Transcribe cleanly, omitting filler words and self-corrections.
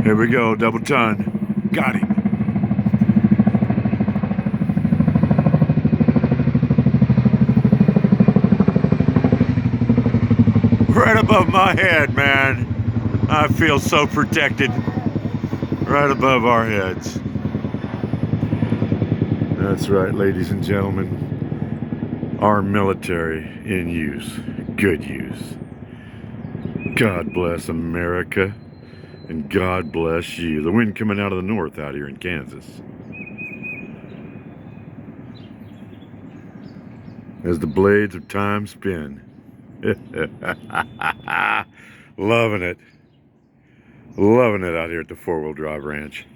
Here we go, double ton. Got him. Right above my head, man. I feel so protected. Right above our heads. That's right, ladies and gentlemen. Our military in use. Good use. God bless America. And God bless you. The wind coming out of the north out here in Kansas. As the blades of time spin. Loving it. Loving it out here at the 4-wheel drive ranch.